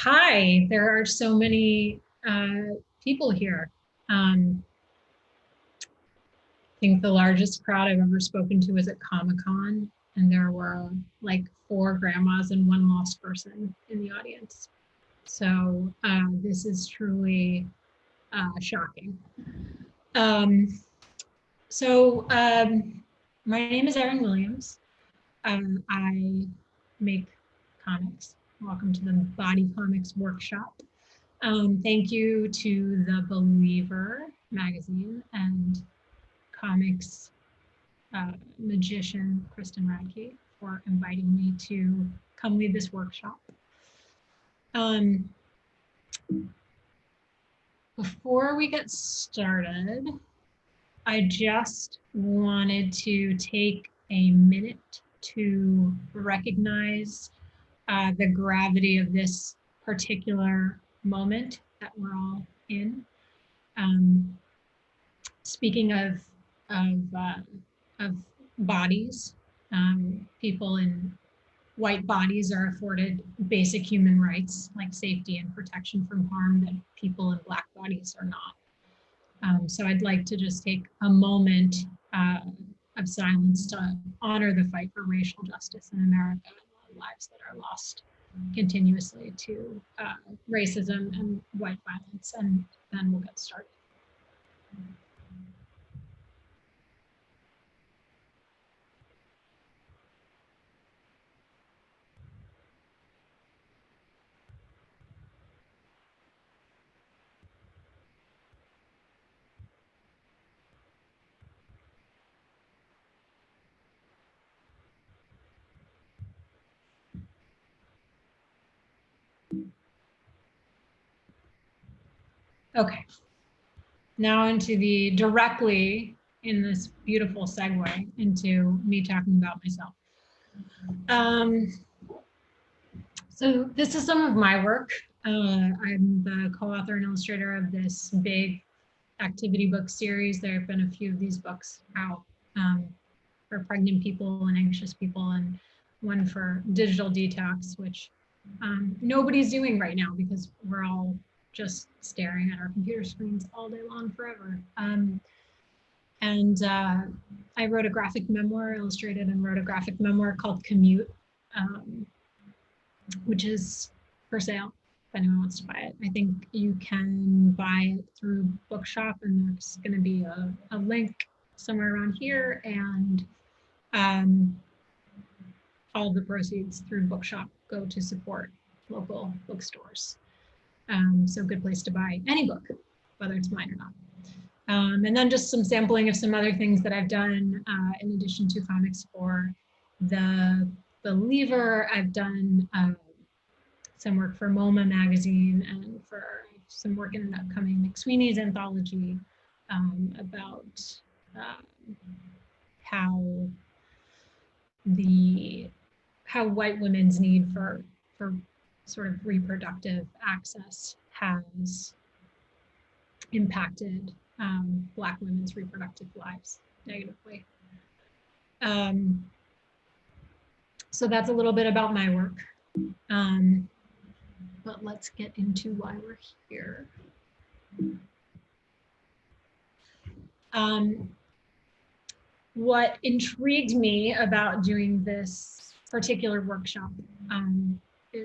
Hi, there are so many people here. I think the largest crowd I've ever spoken to was at Comic-Con, and there were like 4 grandmas and 1 lost person in the audience. So this is truly shocking. Um, so my name is Erin Williams. I make comics. Welcome to the Body Comics Workshop. Thank you to The Believer magazine and comics magician Kristen Radke for inviting me to come lead this workshop. Before we get started, I just wanted to take a minute to recognize the gravity of this particular moment that we're all in. Speaking of bodies, people in white bodies are afforded basic human rights like safety and protection from harm that people in Black bodies are not. So I'd like to just take a moment of silence to honor the fight for racial justice in America and the lives that are lost continuously to racism and white violence, and then we'll get started. Okay, now into the directly in this beautiful segue into me talking about myself. So this is some of my work. I'm the co-author and illustrator of this big activity book series. There have been a few of these books out for pregnant people and anxious people, and one for digital detox, which nobody's doing right now because we're all just staring at our computer screens all day long forever. I wrote a graphic memoir, illustrated and wrote a graphic memoir called Commute, which is for sale if anyone wants to buy it. I think you can buy it through Bookshop, and there's going to be a link somewhere around here, and all of the proceeds through Bookshop go to support local bookstores. So good place to buy any book, whether it's mine or not. And then just some sampling of some other things that I've done in addition to comics for The Believer. I've done some work for MoMA magazine and for some work in an upcoming McSweeney's anthology about how white women's need for sort of reproductive access has impacted Black women's reproductive lives negatively. So that's a little bit about my work. But let's get into why we're here. What intrigued me about doing this particular workshop,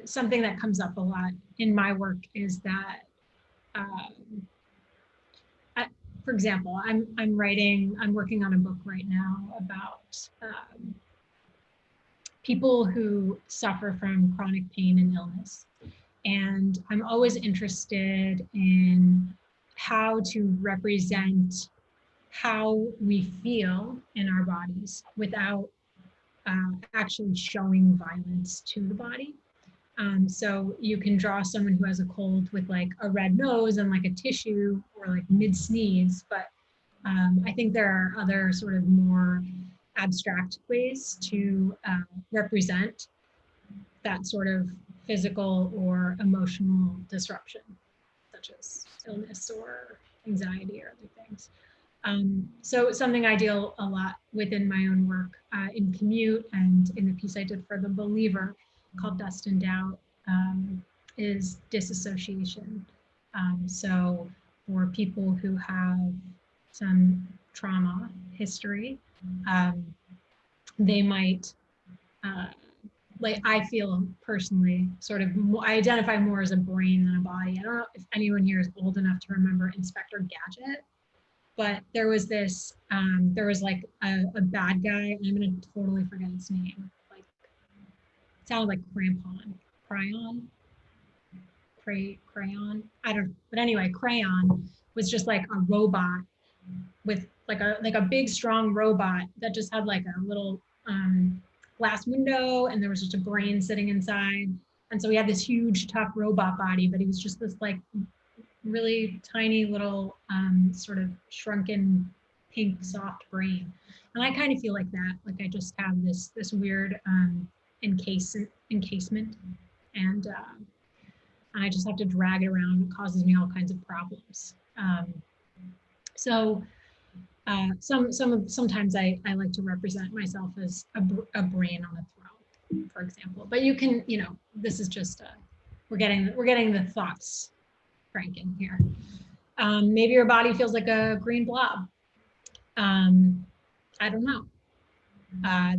something that comes up a lot in my work is that, for example, I'm working on a book right now about people who suffer from chronic pain and illness. And I'm always interested in how to represent how we feel in our bodies without actually showing violence to the body. So you can draw someone who has a cold with like a red nose and like a tissue or like mid-sneeze, but I think there are other sort of more abstract ways to represent that sort of physical or emotional disruption, such as illness or anxiety or other things. So something I deal a lot within my own work in Commute and in the piece I did for The Believer called Dust and Doubt. is disassociation. So for people who have some trauma history, they might, like I feel personally, sort of, I identify more as a brain than a body. I don't know if anyone here is old enough to remember Inspector Gadget, but there was this, there was like a bad guy, and I'm gonna totally forget his name. Like, it sounded like crayon. I don't know. But anyway, Crayon was just like a robot with like a big strong robot that just had like a little glass window, and there was just a brain sitting inside. And so he had this huge tough robot body, but he was just this like really tiny little sort of shrunken pink soft brain. And I kind of feel like that. Like I just have this weird encasement, and I just have to drag it around. It causes me all kinds of problems. So sometimes I like to represent myself as a brain on a throne, for example. But you can, you know, this is just we're getting the thoughts cranking here. Maybe your body feels like a green blob. I don't know.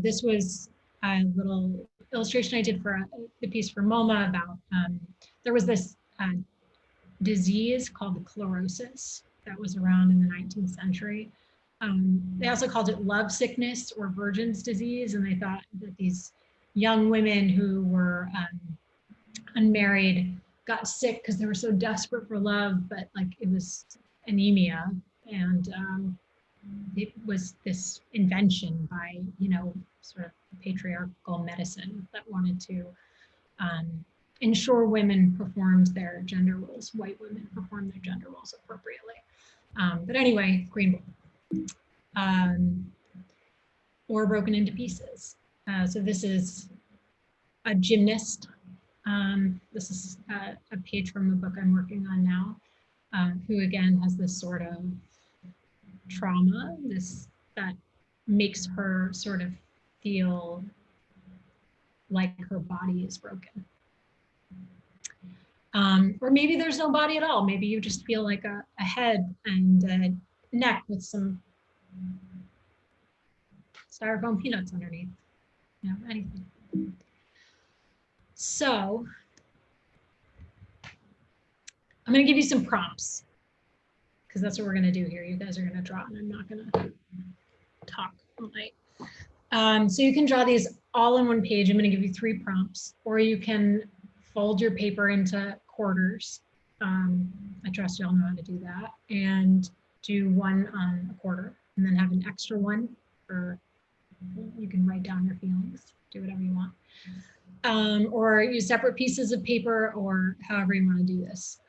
This was a little illustration I did for the piece for MoMA about, there was this disease called chlorosis that was around in the 19th century. They also called it love sickness or virgin's disease, and they thought that these young women who were unmarried got sick because they were so desperate for love, but like it was anemia, and it was this invention by, you know, sort of patriarchal medicine that wanted to ensure women performed their gender roles, white women performed their gender roles appropriately. But anyway, green or broken into pieces. So this is a gymnast. This is a page from a book I'm working on now, who again has this sort of trauma, that makes her sort of feel like her body is broken. Or maybe there's no body at all. Maybe you just feel like a head and a neck with some styrofoam peanuts underneath, you know, anything. So I'm going to give you some prompts, because that's what we're going to do here. You guys are going to draw, and I'm not going to talk all night. So you can draw these all in one page. I'm going to give you 3 prompts, or you can fold your paper into quarters. I trust you all know how to do that, and do one on a quarter, and then have an extra one for, you can write down your feelings, do whatever you want. Or use separate pieces of paper, or however you want to do this.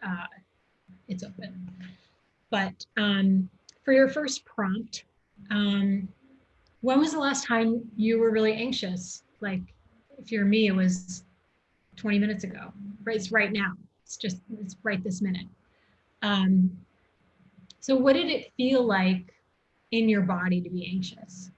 It's open. But for your first prompt, when was the last time you were really anxious? Like, if you're me, it was 20 minutes ago. It's right now. It's right this minute. So what did it feel like in your body to be anxious?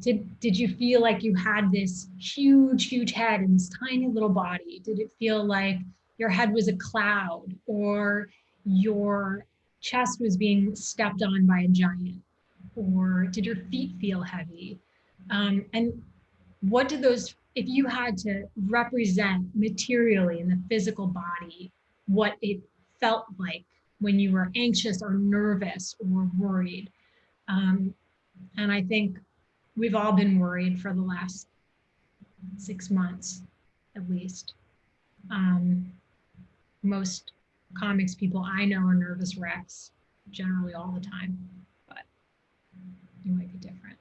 Did you feel like you had this huge head and this tiny little body? Did it feel like your head was a cloud, or your chest was being stepped on by a giant? Or did your feet feel heavy? And what did those, if you had to represent materially in the physical body, what it felt like when you were anxious or nervous or worried? And I think we've all been worried for the last 6 months, at least. Most comics people I know are nervous wrecks, generally all the time, but you might be different.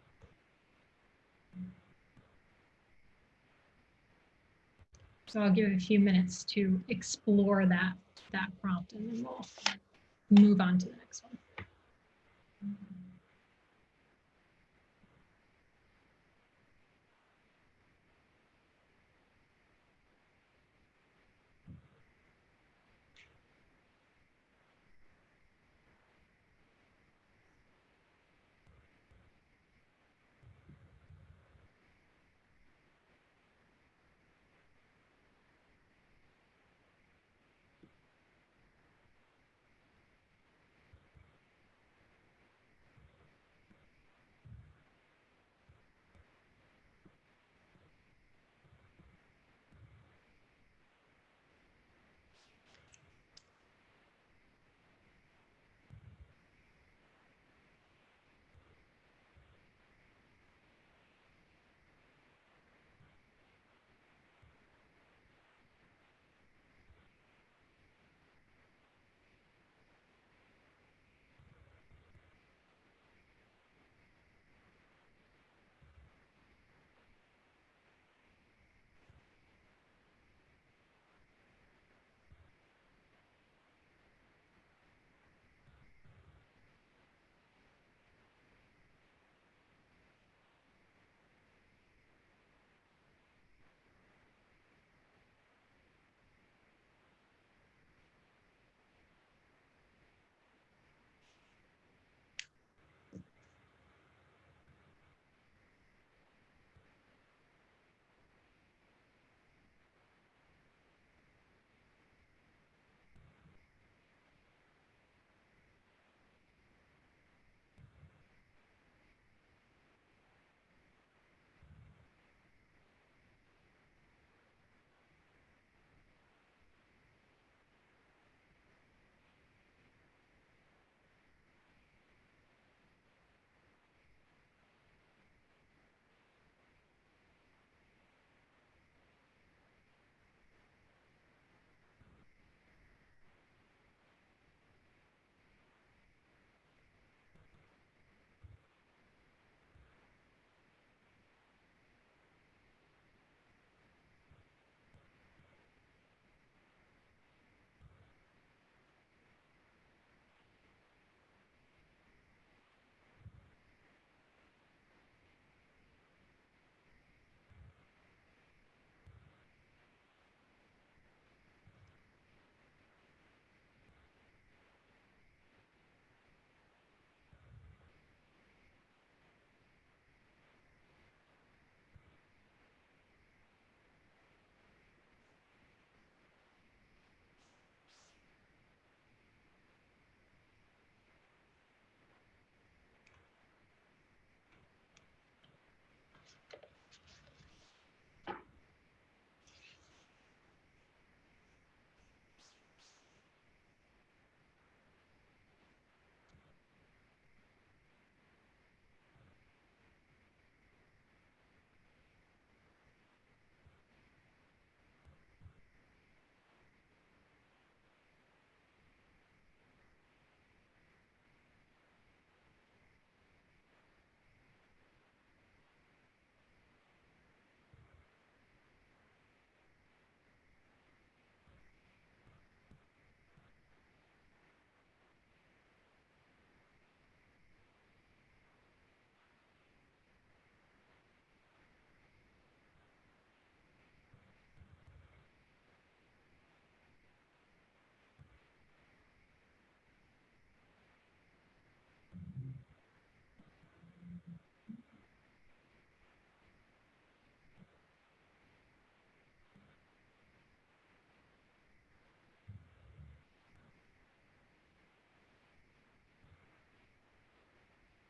So I'll give it a few minutes to explore that prompt, and then we'll move on to the next one.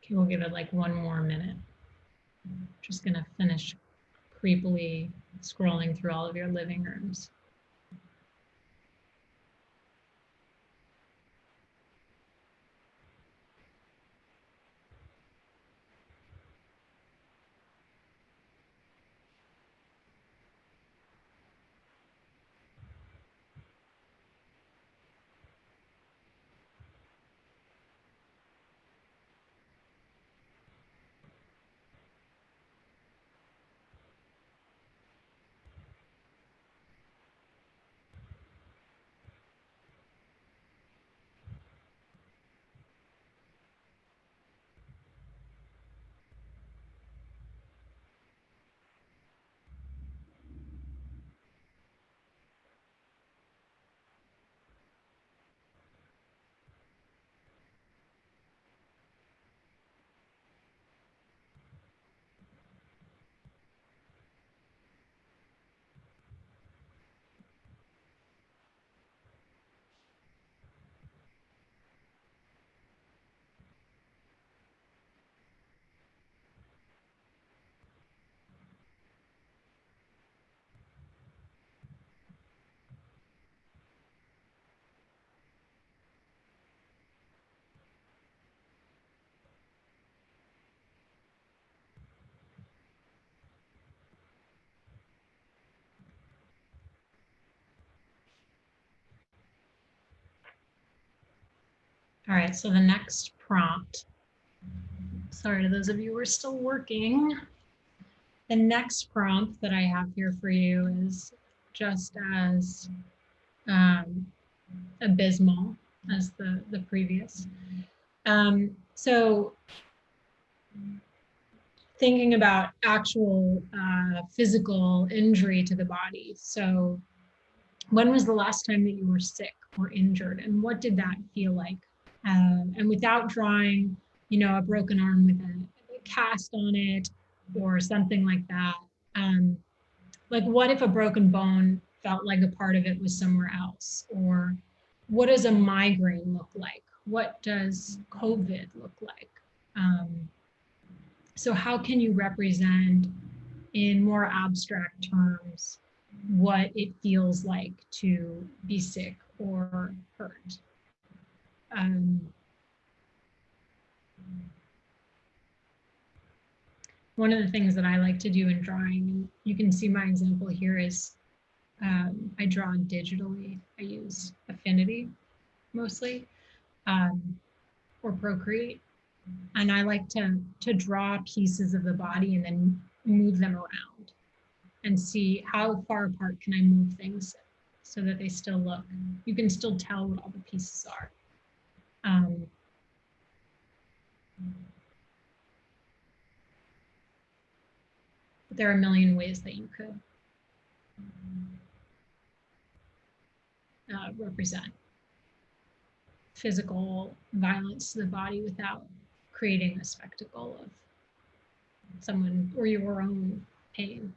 Okay, we'll give it like one more minute. Just gonna finish creepily scrolling through all of your living rooms. All right, so the next prompt, sorry to those of you who are still working. The next prompt that I have here for you is just as abysmal as the previous. So thinking about actual physical injury to the body. So when was the last time that you were sick or injured, and what did that feel like? And without drawing, a broken arm with a cast on it or something like that. Like, what if a broken bone felt like a part of it was somewhere else? Or what does a migraine look like? What does COVID look like? So how can you represent in more abstract terms what it feels like to be sick or hurt? One of the things that I like to do in drawing, and you can see my example here, is I draw digitally. I use Affinity mostly, or Procreate. And I like to draw pieces of the body and then move them around and see how far apart can I move things so that they still look, you can still tell what all the pieces are. But there are a million ways that you could represent physical violence to the body without creating a spectacle of someone or your own pain.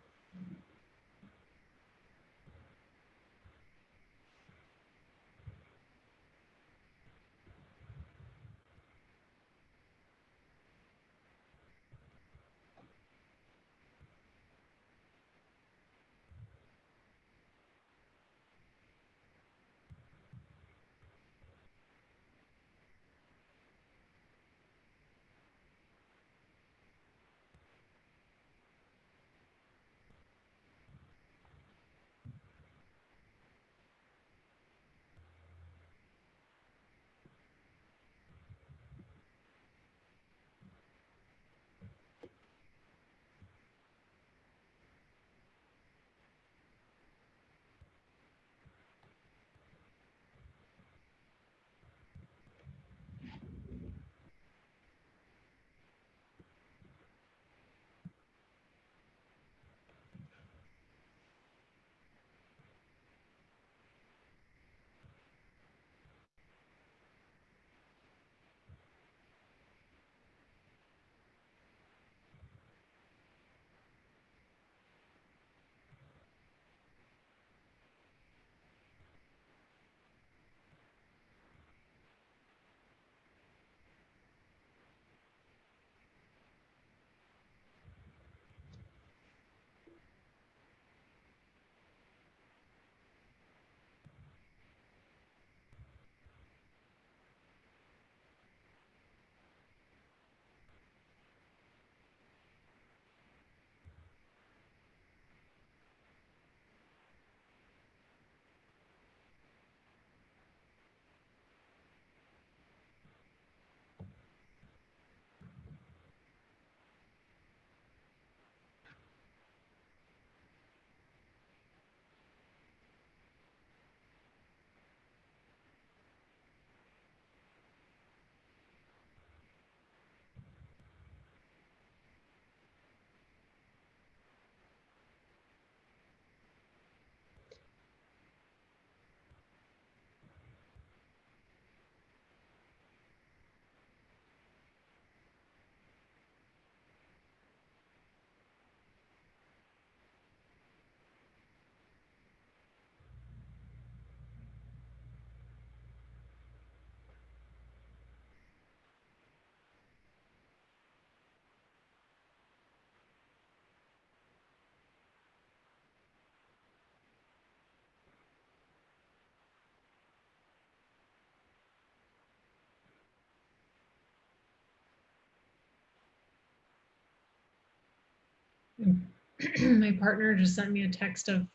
My partner just sent me a text of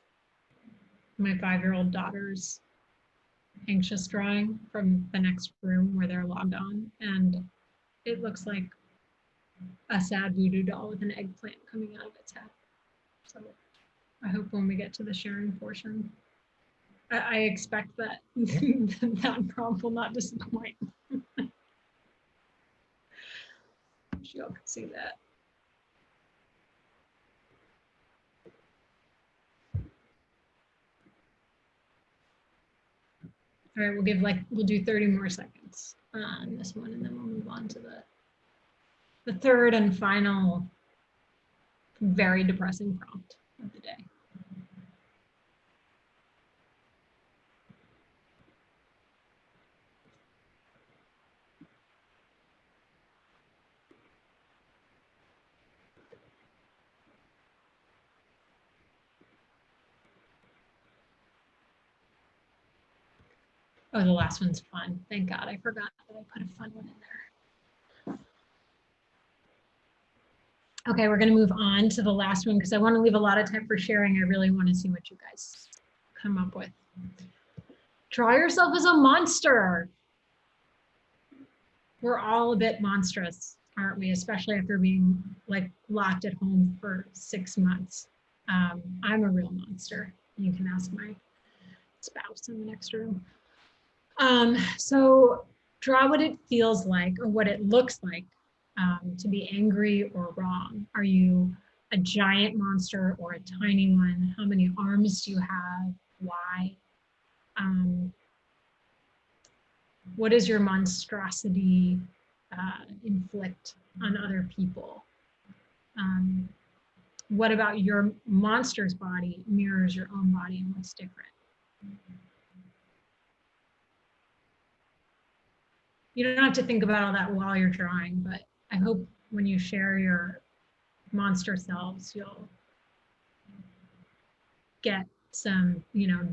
my 5-year-old daughter's anxious drawing from the next room where they're logged on. And it looks like a sad voodoo doll with an eggplant coming out of its head. So I hope when we get to the sharing portion, I expect that that prompt will not disappoint. She'll see that. All right, we'll do 30 more seconds on this one, and then we'll move on to the third and final very depressing prompt of the day. Oh, the last one's fun. Thank God, I forgot that I put a fun one in there. Okay, we're gonna move on to the last one because I want to leave a lot of time for sharing. I really want to see what you guys come up with. Draw yourself as a monster. We're all a bit monstrous, aren't we? Especially after being like locked at home for 6 months. I'm a real monster. You can ask my spouse in the next room. So draw what it feels like or what it looks like to be angry or wrong. Are you a giant monster or a tiny one? How many arms do you have? Why? What does your monstrosity inflict on other people? What about your monster's body mirrors your own body and what's different? You don't have to think about all that while you're drawing, but I hope when you share your monster selves, you'll get some,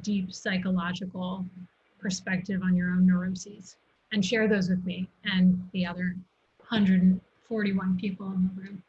deep psychological perspective on your own neuroses and share those with me and the other 141 people in the room.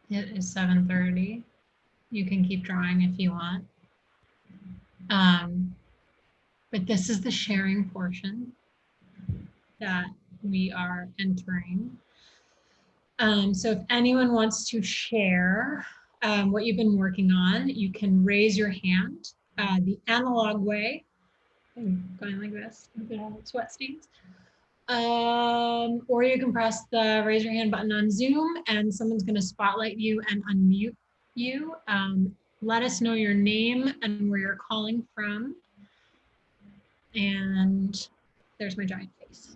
It is 7:30. You can keep drawing if you want. But this is the sharing portion that we are entering. So if anyone wants to share what you've been working on, you can raise your hand the analog way. I'm going like this, sweat stains. Or you can press the raise your hand button on Zoom and someone's going to spotlight you and unmute you. Let us know your name and where you're calling from. And there's my giant face.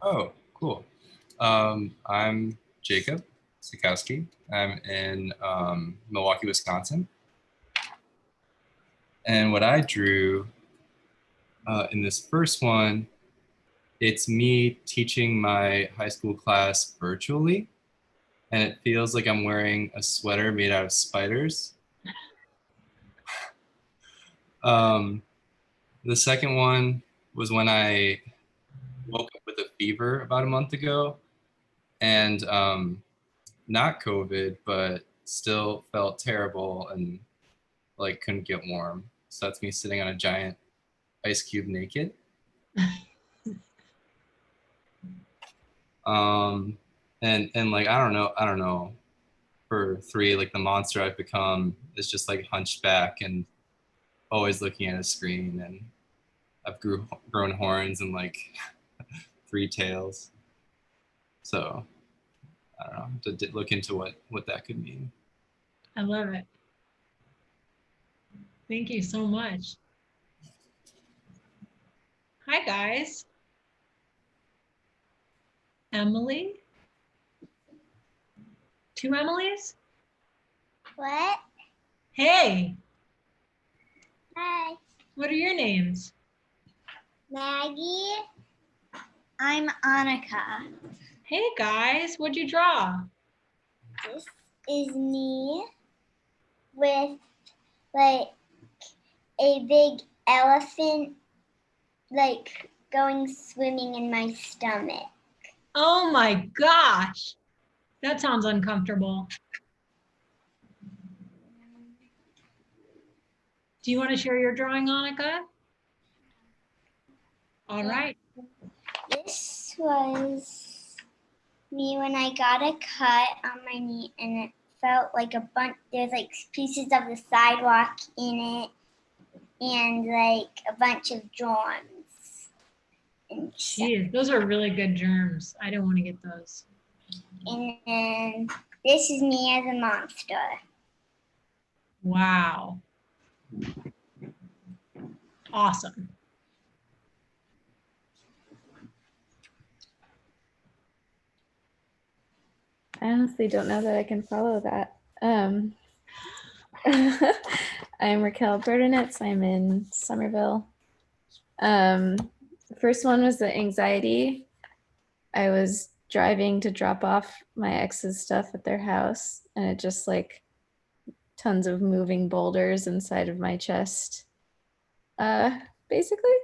Oh, cool. I'm Jacob Sikowski. I'm in Milwaukee, Wisconsin. And what I drew in this first one, it's me teaching my high school class virtually. And it feels like I'm wearing a sweater made out of spiders. The second one was when I woke up with a fever about a month ago. And not COVID, but still felt terrible and like couldn't get warm. So that's me sitting on a giant ice cube naked. And like I don't know. For 3, like the monster I've become is just like hunchback and always looking at a screen, and I've grown horns and like 3 tails. So I don't know, to look into what that could mean. I love it. Thank you so much. Hi, guys. Emily? 2 Emilys? What? Hey, Hi. what are your names? Maggie. I'm Annika. Hey, guys, what'd you draw? This is me with like a big elephant like going swimming in my stomach. Oh my gosh, that sounds uncomfortable. Do you want to share your drawing, Annika? All right. This was me when I got a cut on my knee and it felt like a bunch, there's like pieces of the sidewalk in it and like a bunch of germs. Jeez, those are really good germs. I don't want to get those. And then this is me as a monster. Wow. Awesome. I honestly don't know that I can follow that. I'm Raquel Burdinitz. I'm in Somerville. The first one was the anxiety. I was driving to drop off my ex's stuff at their house, and it just like tons of moving boulders inside of my chest, basically.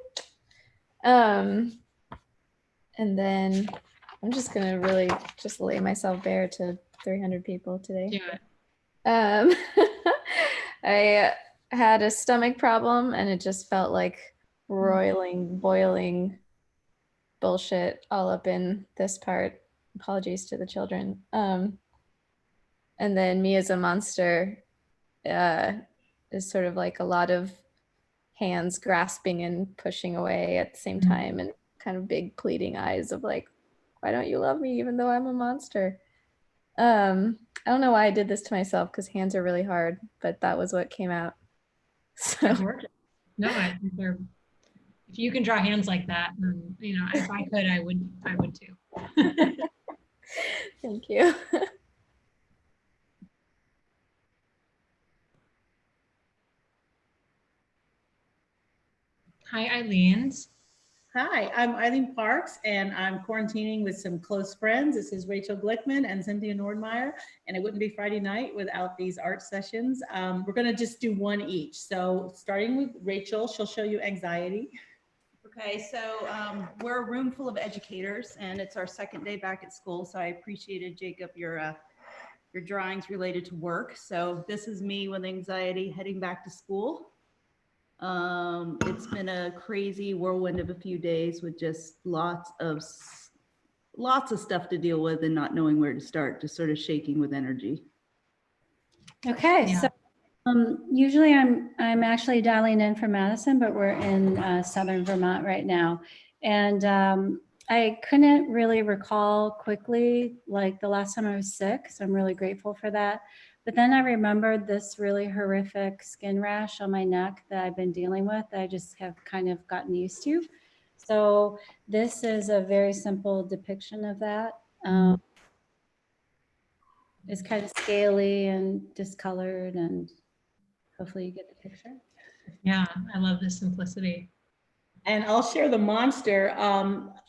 And then I'm just gonna really just lay myself bare to 300 people today. Do it. I had a stomach problem and it just felt like roiling, boiling bullshit all up in this part. Apologies to the children. And then me as a monster is sort of like a lot of hands grasping and pushing away at the same time, and kind of big pleading eyes of like, why don't you love me even though I'm a monster? I don't know why I did this to myself because hands are really hard, but that was what came out. So no, I think they're, if you can draw hands like that, then, you know, if I could, I would too. Thank you. Hi, Eileen's. Hi, I'm Eileen Parks, and I'm quarantining with some close friends. This is Rachel Glickman and Cynthia Nordmeyer, and it wouldn't be Friday night without these art sessions. We're going to just do one each. So starting with Rachel, she'll show you anxiety. Okay, so we're a room full of educators, and it's our second day back at school. So I appreciated, Jacob, your drawings related to work. So this is me with anxiety heading back to school. It's been a crazy whirlwind of a few days with just lots of stuff to deal with and not knowing where to start, just sort of shaking with energy. Okay, Yeah. so usually I'm actually dialing in from Madison, but we're in southern Vermont right now. And I couldn't really recall quickly like the last time I was sick, so I'm really grateful for that. But then I remembered this really horrific skin rash on my neck that I've been dealing with that I just have kind of gotten used to. So this is a very simple depiction of that. It's kind of scaly and discolored, and hopefully you get the picture. Yeah, I love the simplicity. And I'll share the monster.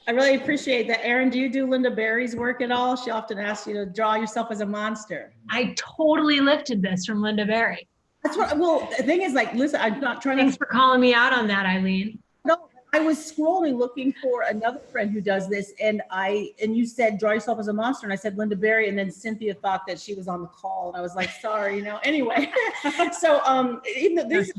I really appreciate that. Erin, do you do Linda Berry's work at all? She often asks you to draw yourself as a monster. I totally lifted this from Linda Berry. That's what, well, the thing is, like, listen, I'm not trying Thanks to, for calling me out on that, Eileen. no, I was scrolling looking for another friend who does this, and you said, draw yourself as a monster, and I said Linda Berry, and then Cynthia thought that she was on the call, and I was like, sorry, anyway. So, even though these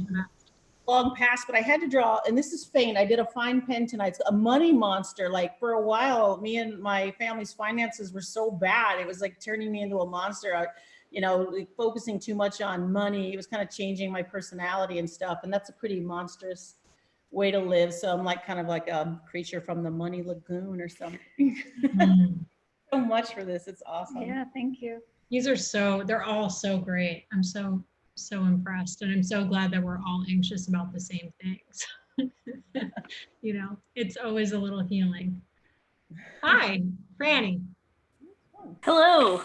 long past, but I had to draw, and this is faint. I did a fine pen tonight. It's a money monster. Like for a while, me and my family's finances were so bad. It was like turning me into a monster. Like focusing too much on money. It was kind of changing my personality and stuff. And that's a pretty monstrous way to live. So I'm like kind of like a creature from the money lagoon or something. So much for this. It's awesome. Yeah, thank you. They're all so great. I'm so impressed, and I'm so glad that we're all anxious about the same things. It's always a little healing. Hi, Franny. Hello.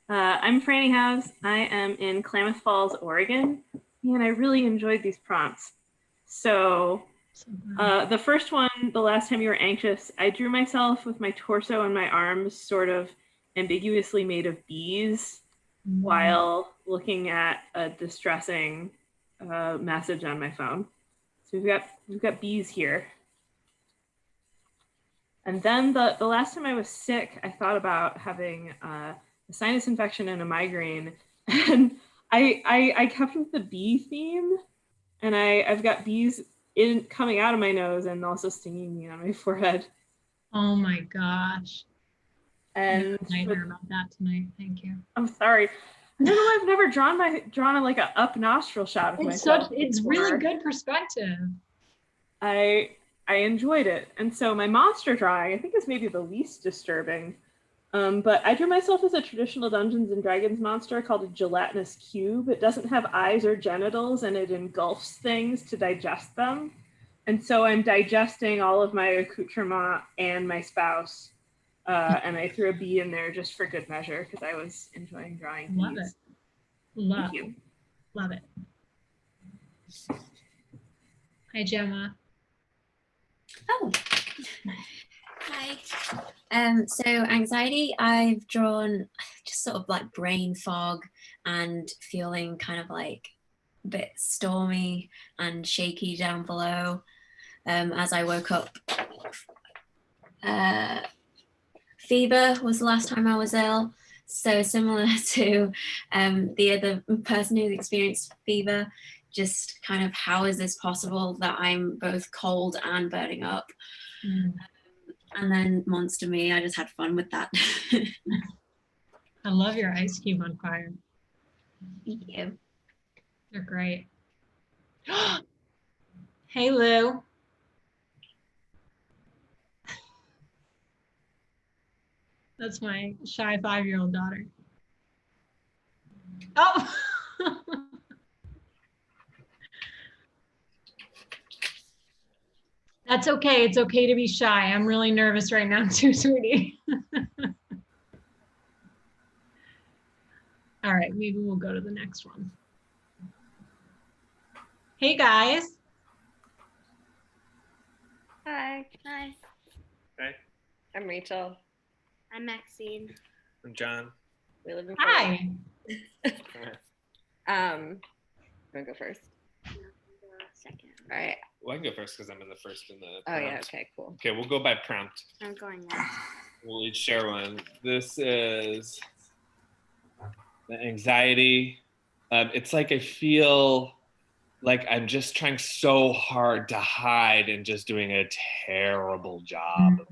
I'm Franny House. I am in Klamath Falls, Oregon, and I really enjoyed these prompts. So the first one, the last time you were anxious, I drew myself with my torso and my arms sort of ambiguously made of bees while looking at a distressing message on my phone. So we've got bees here. And then the last time I was sick, I thought about having a sinus infection and a migraine, and I kept with the bee theme, and I've got bees coming out of my nose and also stinging me on my forehead. Oh my gosh. And nightmare about that tonight. Thank you. I'm sorry. I don't know. I've never drawn like a up nostril shot of myself. It's really good perspective. I enjoyed it, and so my monster drawing I think is maybe the least disturbing. But I drew myself as a traditional Dungeons and Dragons monster called a gelatinous cube. It doesn't have eyes or genitals, and it engulfs things to digest them. And so I'm digesting all of my accoutrement and my spouse. And I threw a bee in there just for good measure because I was enjoying drawing Love bees. Thank you. Love it. Hi, Gemma. Oh, hi. So anxiety, I've drawn just sort of like brain fog and feeling kind of like a bit stormy and shaky down below as I woke up. Fever was the last time I was ill. So similar to the other person who's experienced fever, just kind of how is this possible that I'm both cold and burning up? And then Monster Me, I just had fun with that. I love your ice cube on fire. Thank you. They're great. Hey, Lou. That's my shy 5-year-old daughter. Oh. That's okay. It's okay to be shy. I'm really nervous right now too, sweetie. All right, maybe we'll go to the next one. Hey guys. Hi, Hi, Okay. I'm Rachel. I'm Maxine. I'm John. We live in Hi. I'm gonna go first. Second. All right. Well, I can go first because I'm in the first in the Oh yeah. prompt. Okay. Cool. Okay, we'll go by prompt. I'm going next. We'll each share one. This is the anxiety. It's like I feel like I'm just trying so hard to hide and just doing a terrible job of it.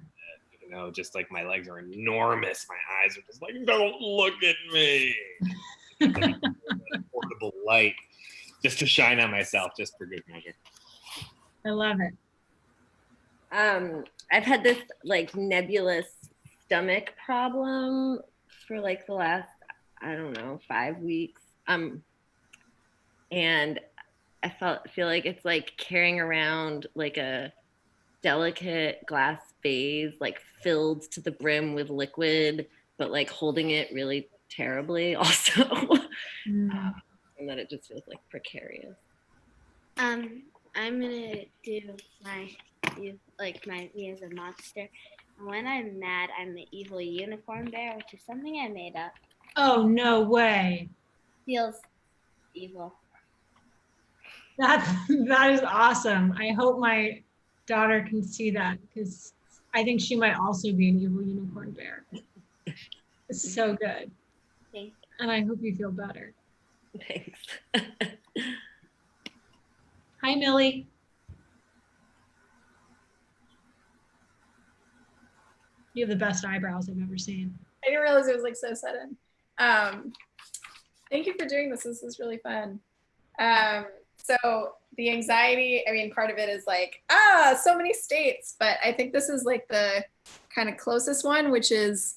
You know, just like my legs are enormous. My eyes are just like, don't look at me. Like a portable light just to shine on myself, just for good measure. I love it. I've had this like nebulous stomach problem for like the last, I don't know, 5 weeks. And I feel like it's like carrying around like a delicate glass vase, like filled to the brim with liquid, but like holding it really terribly also. And that it just feels like precarious. I'm gonna do my me as a monster. When I'm mad, I'm the evil unicorn bear, which is something I made up. Oh, no way. Feels evil. That is awesome. I hope my daughter can see that because I think she might also be an evil unicorn bear. It's so good. Thanks. And I hope you feel better. Thanks. Hi, Millie. You have the best eyebrows I've ever seen. I didn't realize it was like so sudden. Thank you for doing this. This is really fun. So the anxiety, I mean, part of it is like, so many states, but I think this is like the kind of closest one, which is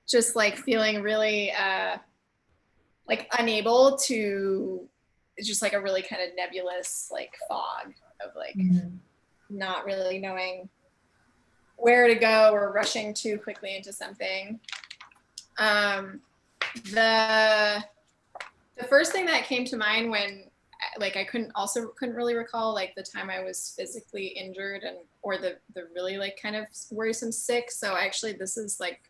just like feeling really like unable to, it's just like a really kind of nebulous like fog of like not really knowing where to go or rushing too quickly into something. The first thing that came to mind when like I couldn't really recall like the time I was physically injured or the really like kind of worrisome sick. So actually this is like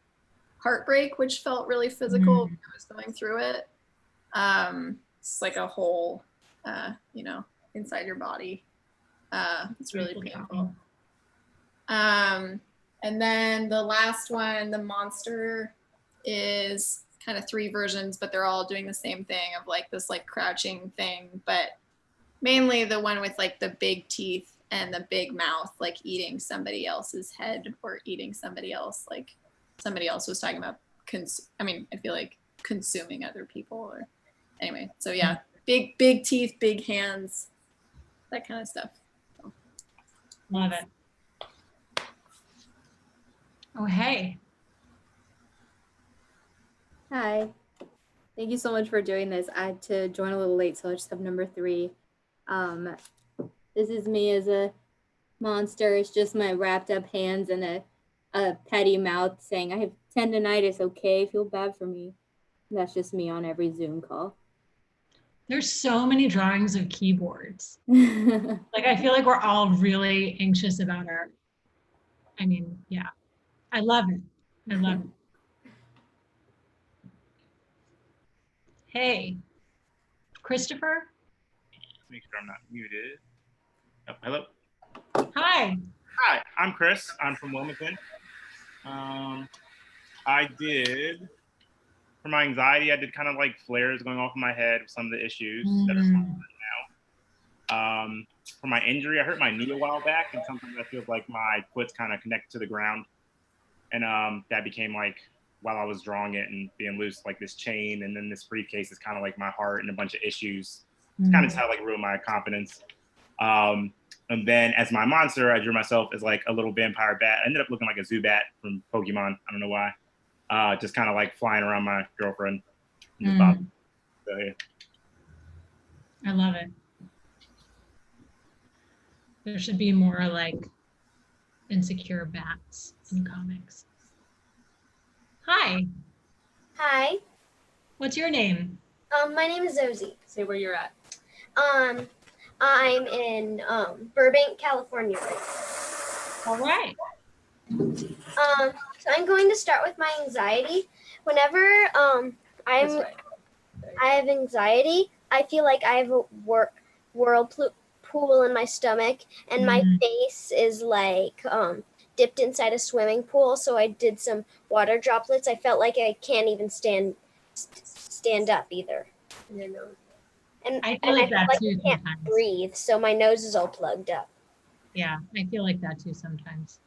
heartbreak, which felt really physical when I was going through it. It's like a hole, inside your body. It's really painful. And then the last one, the monster, is kind of 3 versions, but they're all doing the same thing of like this like crouching thing, but mainly the one with like the big teeth and the big mouth, like eating somebody else's head or eating somebody else. Like somebody else was talking about, I feel like consuming other people or anyway. So yeah, big teeth, big hands, that kind of stuff. So. Love it. Oh, hey. Hi. Thank you so much for doing this. I had to join a little late, so I just have number 3. This is me as a monster. It's just my wrapped up hands and a petty mouth saying, I have tendonitis, okay? Feel bad for me. And that's just me on every Zoom call. There's so many drawings of keyboards. Like, I feel like we're all really anxious about yeah. I love it. I love it. Hey, Christopher. Make sure I'm not muted. Oh, hello. Hi. Hi, I'm Chris. I'm from Wilmington. I did, for my anxiety, I did kind of like flares going off in my head with some of the issues that are solved right now. For my injury, I hurt my knee a while back, and sometimes I feel like my foot's kind of connected to the ground. And that became like, while I was drawing it and being loose, like this chain, and then this briefcase is kind of like my heart and a bunch of issues. It's kind of how like ruined my confidence. And then as my monster, I drew myself as like a little vampire bat. I ended up looking like a Zubat from Pokemon. I don't know why. Just kind of like flying around my girlfriend. So, yeah. I love it. There should be more like insecure bats in comics. Hi. Hi. What's your name? My name is Ozzy. Say where you're at. I'm in Burbank, California right All right. So I'm going to start with my anxiety. Whenever I have anxiety, I feel like I have a whirlpool in my stomach, and my face is like dipped inside a swimming pool. So I did some water droplets. I felt like I can't even stand up either. And I feel like that too I can't sometimes. breathe, so my nose is all plugged up. Yeah, I feel like that too sometimes.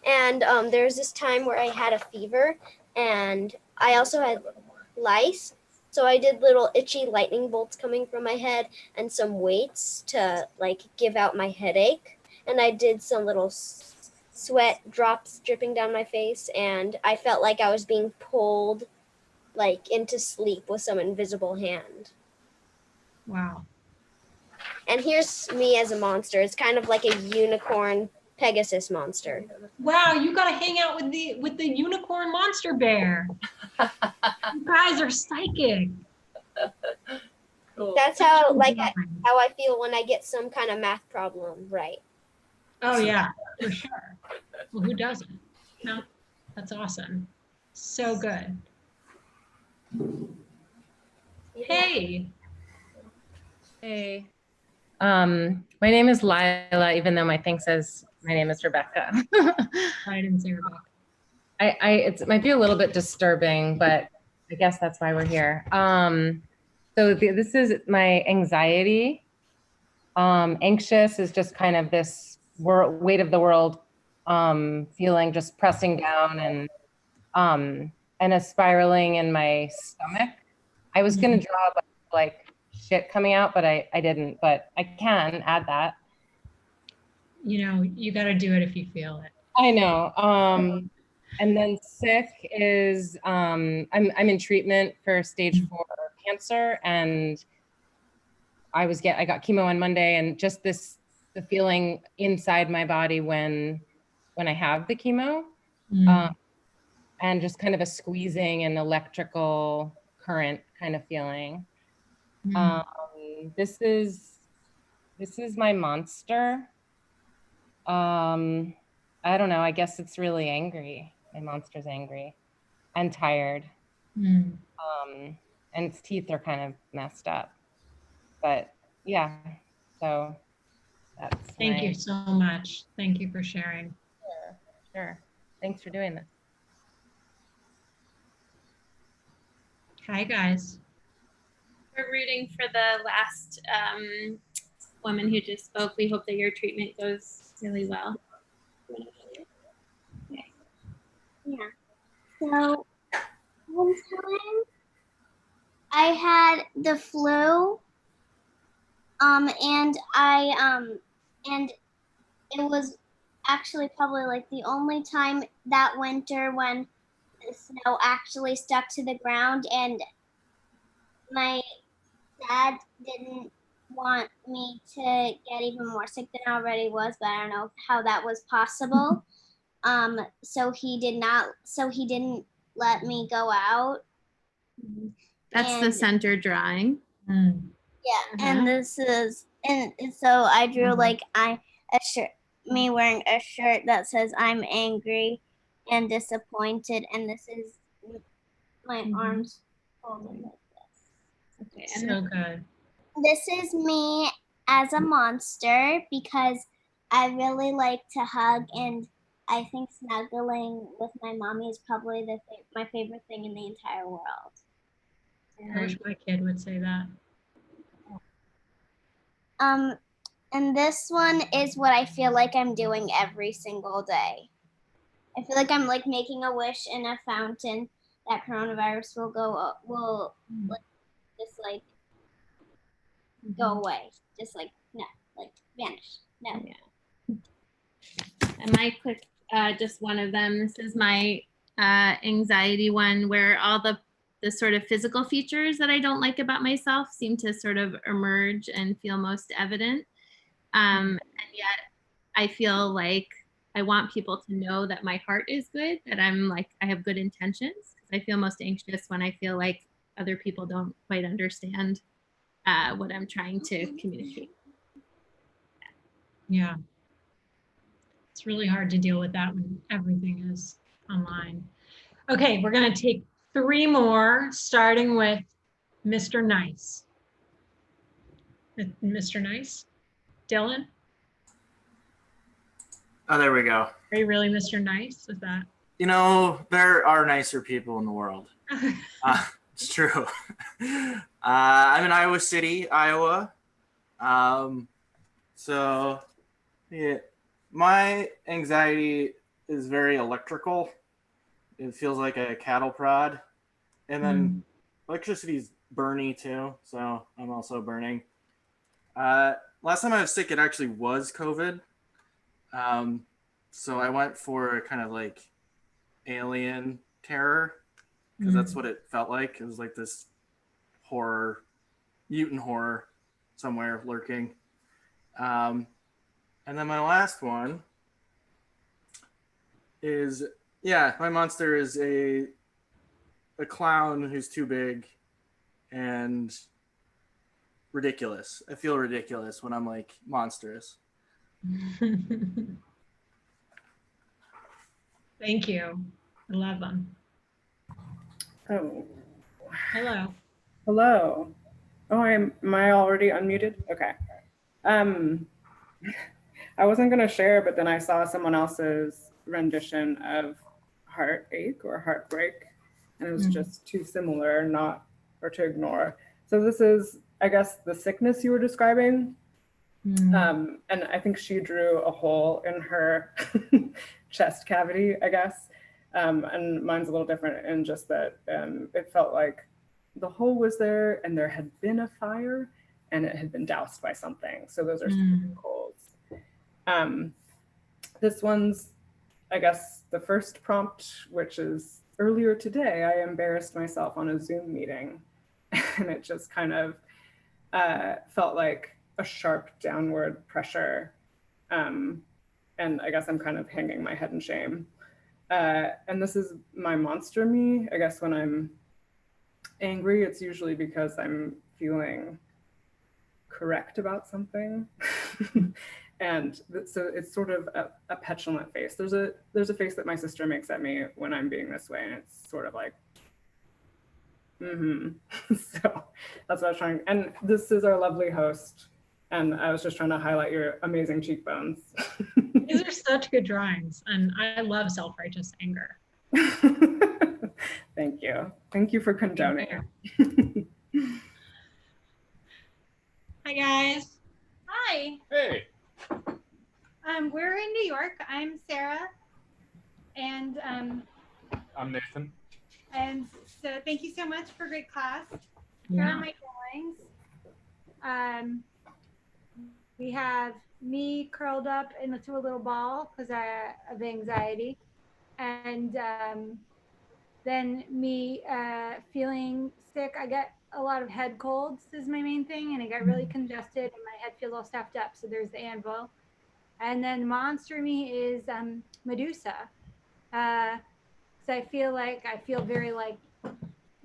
And there's this time where I had a fever, and I also had lice. So I did little itchy lightning bolts coming from my head and some weights to like give out my headache. And I did some little sweat drops dripping down my face, and I felt like I was being pulled like into sleep with some invisible hand. Wow. And here's me as a monster. It's kind of like a unicorn Pegasus monster. Wow, you gotta hang out with the unicorn monster bear. You guys are psychic. Cool. That's how how I feel when I get some kind of math problem right. Oh yeah, for sure. Well, who doesn't? No, that's awesome. So good. Hey. Hey. My name is Lila, even though my thing says my name is Rebecca. I didn't say Rebecca. It might be a little bit disturbing, but I guess that's why we're here. This is my anxiety. Anxious is just kind of this weight of the world feeling just pressing down and a spiraling in my stomach. I was gonna draw like shit coming out, but I didn't, but I can add that. You know, you got to do it if you feel it. I know. And then sick is I'm in treatment for stage 4 cancer, and I got chemo on Monday, and just the feeling inside my body when I have the chemo, and just kind of a squeezing and electrical current kind of feeling. This is my monster. I don't know. I guess it's really angry. My monster's angry and tired. And its teeth are kind of messed up. But yeah, so that's Thank you so much. Thank you for sharing. Sure. Thanks for doing this. Hi, guys. We're rooting for the last woman who just spoke. We hope that your treatment goes really well. Okay. Yeah. So one time I had the flu, and and it was actually probably like the only time that winter when the snow actually stuck to the ground, and my dad didn't want me to get even more sick than I already was, but I don't know how that was possible. So he didn't let me go out. That's the center drawing. Yeah, and this is, and so I drew like me wearing a shirt that says I'm angry and disappointed, and this is my arms folded like this. Okay, so good. This is me as a monster because I really like to hug, and I think snuggling with my mommy is probably my favorite thing in the entire world. I wish my kid would say that. And this one is what I feel like I'm doing every single day. I feel like I'm like making a wish in a fountain that coronavirus will just like go away, just like no, like vanish. No. Yeah. And my quick, just one of them. This is my anxiety one, where all the sort of physical features that I don't like about myself seem to sort of emerge and feel most evident. And yet I feel like I want people to know that my heart is good, that I have good intentions. I feel most anxious when I feel like other people don't quite understand what I'm trying to communicate. Yeah. It's really hard to deal with that when everything is online. Okay, we're gonna take 3 more, starting with Mr. Nice. Mr. Nice, Dylan, Oh, there we go. are you really Mr. Nice? Is that? You know, there are nicer people in the world. It's true. I'm in Iowa City, Iowa. So, yeah, my anxiety is very electrical. It feels like a cattle prod. And then electricity's burny too, so I'm also burning. Last time I was sick, it actually was COVID. So I went for kind of like alien terror, because that's what it felt like. It was like this horror, mutant horror somewhere lurking. And then my last one is, yeah, my monster is a clown who's too big and ridiculous. I feel ridiculous when I'm like monstrous. Thank you. I love them. Oh. Hello. Hello. Oh, am I already unmuted? Okay. I wasn't gonna share, but then I saw someone else's rendition of heartache or heartbreak, and it was just too similar or to ignore. So this is, I guess, the sickness you were describing. And I think she drew a hole in her chest cavity, I guess. And mine's a little different in just that it felt like the hole was there and there had been a fire and it had been doused by something. So those are super colds. This one's, I guess, the first prompt, which is earlier today, I embarrassed myself on a Zoom meeting. And it just kind of felt like a sharp downward pressure. And I guess I'm kind of hanging my head in shame. And this is my monster me. I guess when I'm angry, it's usually because I'm feeling correct about something. And so it's sort of a petulant face. There's a face that my sister makes at me when I'm being this way, and it's sort of like, So that's what I was trying. And this is our lovely host. And I was just trying to highlight your amazing cheekbones. These are such good drawings, and I love self-righteous anger. Thank you. Thank you for condoning it. Hi, guys. Hi. Hey. We're in New York. I'm Sarah, and I'm Nathan. And so thank you so much for great class. Yeah. Here are my drawings. We have me curled up into a little ball because of anxiety, and then me feeling sick. I get a lot of head colds is my main thing, and I got really congested and my head feels all stuffed up. So there's the anvil. And then monster me is Medusa. So I feel very like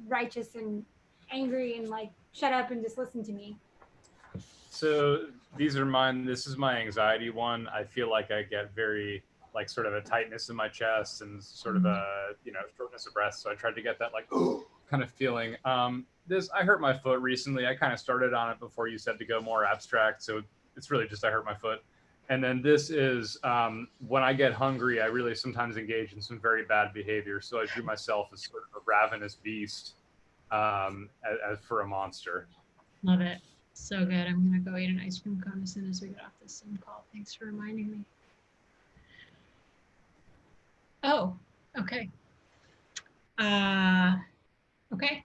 righteous and angry and like shut up and just listen to me. So these are mine. This is my anxiety one. I feel like I get very like sort of a tightness in my chest and sort of a, shortness of breath. So I tried to get that like kind of feeling. I hurt my foot recently. I kind of started on it before you said to go more abstract. So it's really just I hurt my foot. And then this is when I get hungry, I really sometimes engage in some very bad behavior. So I drew myself as sort of a ravenous beast as for a monster. Love it. So good. I'm going to go eat an ice cream cone as soon as we get off this Zoom call. Thanks for reminding me. Oh, okay. Okay.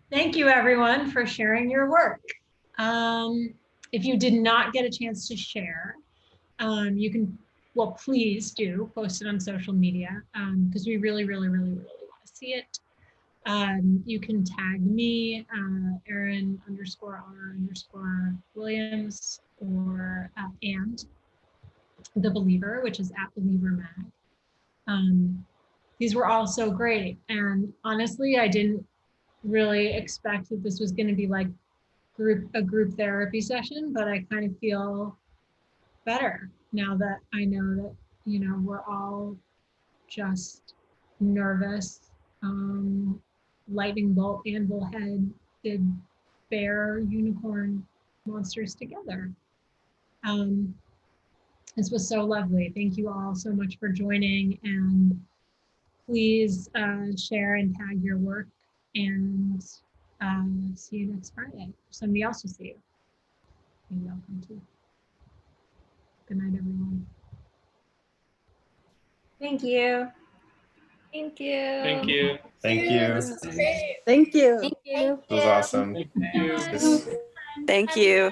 Thank you, everyone, for sharing your work. If you did not get a chance to share, you can, well, please do post it on social media because we really, really, really, really want to see it. You can tag me, Erin _R_Williams, or and The Believer, which is at Believer Mag. These were all so great. And honestly, I didn't really expect that this was going to be like a group therapy session, but I kind of feel better now that I know that, you know, we're all just nervous. Lightning bolt, anvil head, did bear, unicorn monsters together. This was so lovely. Thank you all so much for joining, and please share and tag your work, and see you next Friday. Somebody else will see you. Maybe I'll come too. Good night, everyone. Thank you. Thank you. Thank you. Thank you. Thank you. Thank you. It was awesome. Thank you.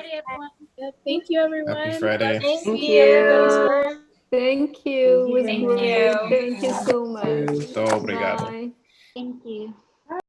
Thank you, everyone. Happy Friday. Thank you. Everybody's you. work. Thank you. It was Thank great. you. Thank you so much. Muito obrigado. Bye. Thank you.